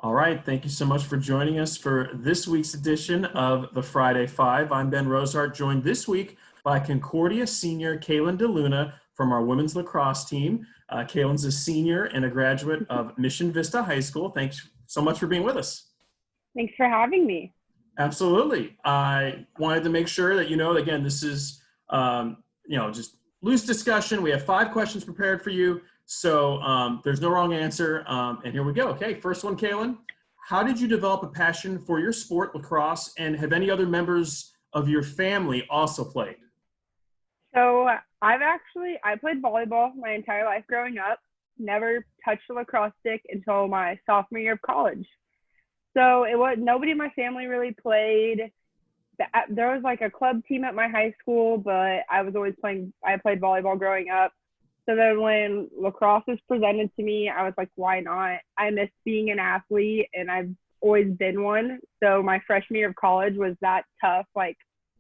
All right, thank you so much for joining us for this week's edition of the Friday Five. I'm Ben Rosehart, joined this week by Concordia senior Kalin DeLuna from our women's lacrosse team. Kalin's a senior and a graduate of Mission Vista High School. Thanks so much for being with us. Thanks for having me. Absolutely. I wanted to make sure that again, this is, just loose discussion. We have 5 questions prepared for you. So there's no wrong answer. And here we go. Okay, first one, Kalin. How did you develop a passion for your sport, lacrosse, and have any other members of your family also played? So I played volleyball my entire life growing up. Never touched a lacrosse stick until my sophomore year of college. So nobody in my family really played. There was like a club team at my high school, but I played volleyball growing up. So then when lacrosse was presented to me, I was like, why not? I miss being an athlete and I've always been one. So my freshman year of college was that tough, like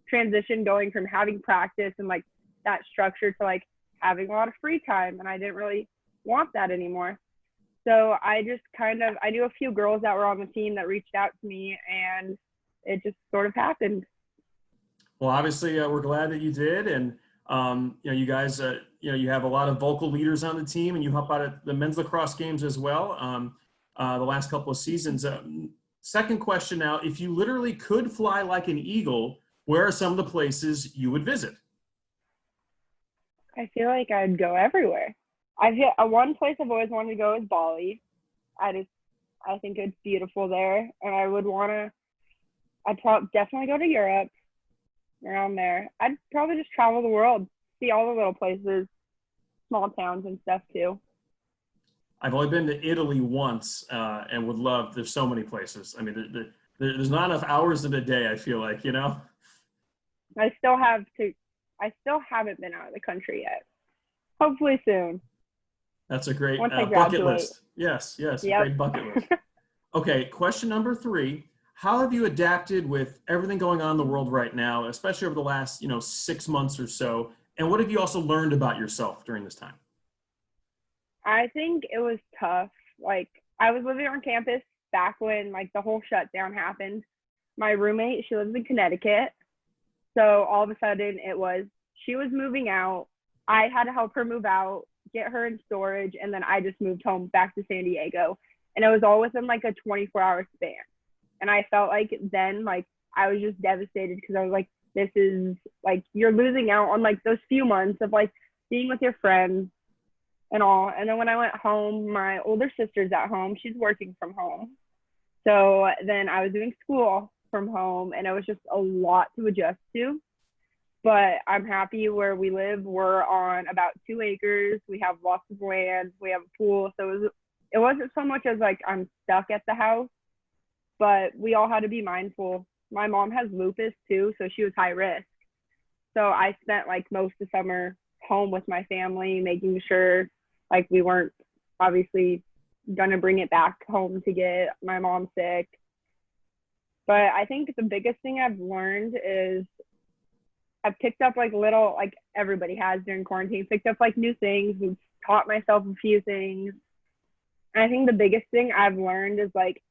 transition going from having practice and like that structure to like having a lot of free time. And I didn't really want that anymore. So I knew a few girls that were on the team that reached out to me and it just sort of happened. Well, obviously we're glad that you did. And you guys, you have a lot of vocal leaders on the team, and you help out at the men's lacrosse games as well. The last couple of seasons. Second question now: if you literally could fly like an eagle, where are some of the places you would visit? I feel like I'd go everywhere. One place I've always wanted to go is Bali. I think it's beautiful there, and I'd definitely go to Europe. Around there, I'd probably just travel the world, see all the little places, small towns and stuff too. I've only been to Italy once, and would love. There's so many places. I mean, there's not enough hours in a day. I feel like, I still haven't been out of the country yet. Hopefully soon. That's a great Once I bucket graduate. list. Yes, yep. Great bucket list. Okay, question number 3. How have you adapted with everything going on in the world right now, especially over the last, 6 months or so? And what have you also learned about yourself during this time? I think it was tough. Like, I was living on campus back when like the whole shutdown happened. My roommate, she lives in Connecticut. So all of a sudden she was moving out. I had to help her move out, get her in storage, and then I just moved home back to San Diego. And it was all within like a 24-hour span. And I felt like then, like, I was just devastated because I was like, this is, like, you're losing out on, like, those few months of, like, being with your friends and all. And then when I went home, my older sister's at home. She's working from home. So then I was doing school from home, and it was just a lot to adjust to. But I'm happy where we live. We're on about 2 acres. We have lots of land. We have a pool. So it wasn't so much as, like, I'm stuck at the house. But we all had to be mindful. My mom has lupus too, so she was high risk. So I spent like most of summer home with my family, making sure like we weren't obviously gonna bring it back home to get my mom sick. But I think the biggest thing I've learned is I've picked up like everybody has during quarantine, picked up like new things and taught myself a few things. And I think the biggest thing I've learned is like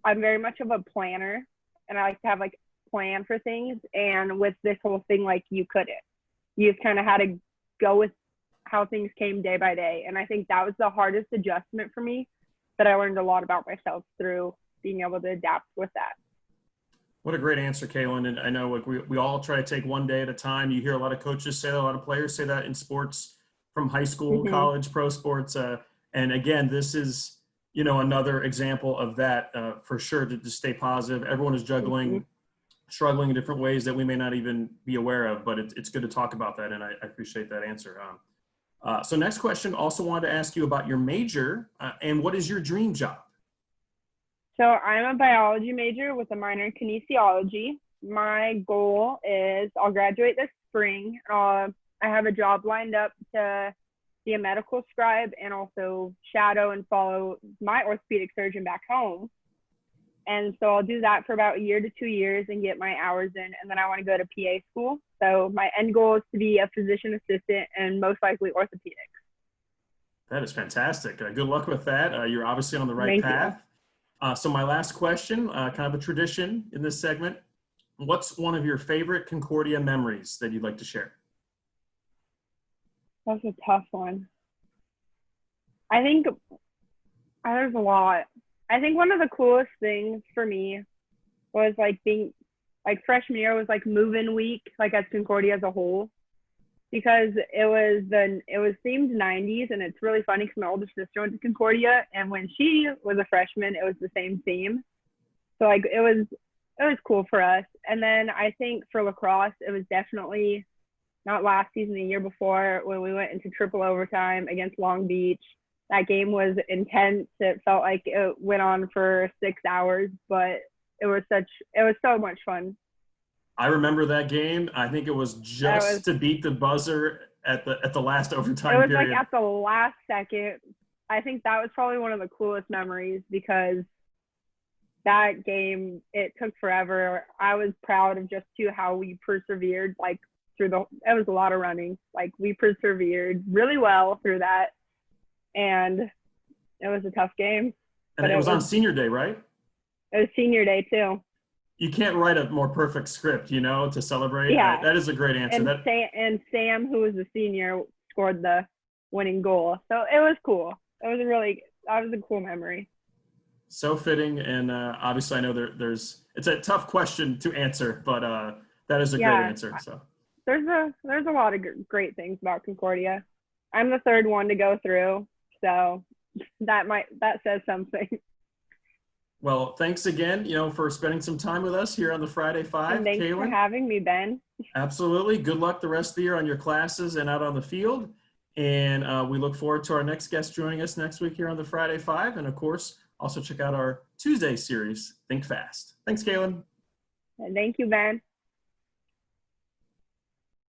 I'm very much of a planner, and I like to have like plan for things. And with this whole thing, like you couldn't. You just kind of had to go with how things came day by day. And I think that was the hardest adjustment for me, that I learned a lot about myself through being able to adapt with that. What a great answer, Kalin. And I know like we all try to take one day at a time. You hear a lot of coaches say that, a lot of players say that in sports from high school, college, pro sports. And again, this is, another example of that for sure, to stay positive. Everyone is struggling in different ways that we may not even be aware of, but it's good to talk about that. And I appreciate that answer. So next question, also wanted to ask you about your major and what is your dream job? So I'm a biology major with a minor in kinesiology. My goal is I'll graduate this spring. I have a job lined up to be a medical scribe and also shadow and follow my orthopedic surgeon back home. And so I'll do that for about 1 to 2 years and get my hours in. And then I want to go to PA school. So my end goal is to be a physician assistant and most likely orthopedics. That is fantastic. Good luck with that. You're obviously on the right path. So my last question, kind of a tradition in this segment. What's one of your favorite Concordia memories that you'd like to share? That's a tough one. I think there's a lot. I think one of the coolest things for me was like being like freshman year was like move-in week, like at Concordia as a whole, because it was themed 90s, and it's really funny because my older sister went to Concordia, and when she was a freshman, it was the same theme. So like it was cool for us. And then I think for lacrosse, it was definitely not last season, the year before, when we went into triple overtime against Long Beach. That game was intense. It felt like it went on for 6 hours, but it was so much fun. I remember that game. I think it was just to beat the buzzer at the last overtime It was period. like at the last second. I think that was probably one of the coolest memories, because that game, it took forever. I was proud of just how we persevered, like it was a lot of running. Like we persevered really well through that. And it was a tough game. And it was on senior day, right? It was senior day too. You can't write a more perfect script, to celebrate. Yeah. That is a great answer. And Sam, who was the senior, scored the winning goal. So it was cool. That was a cool memory. So fitting. And obviously I know it's a tough question to answer, but that is a great answer. So there's a lot of great things about Concordia. I'm the third one to go through, so that says something. Well, thanks again, for spending some time with us here on the Friday Five. And thanks for having me, Ben. Absolutely. Good luck the rest of the year on your classes and out on the field. And we look forward to our next guest joining us next week here on the Friday Five. And of course, also check out our Tuesday series, Think Fast. Thanks, Kalin. And thank you, Ben.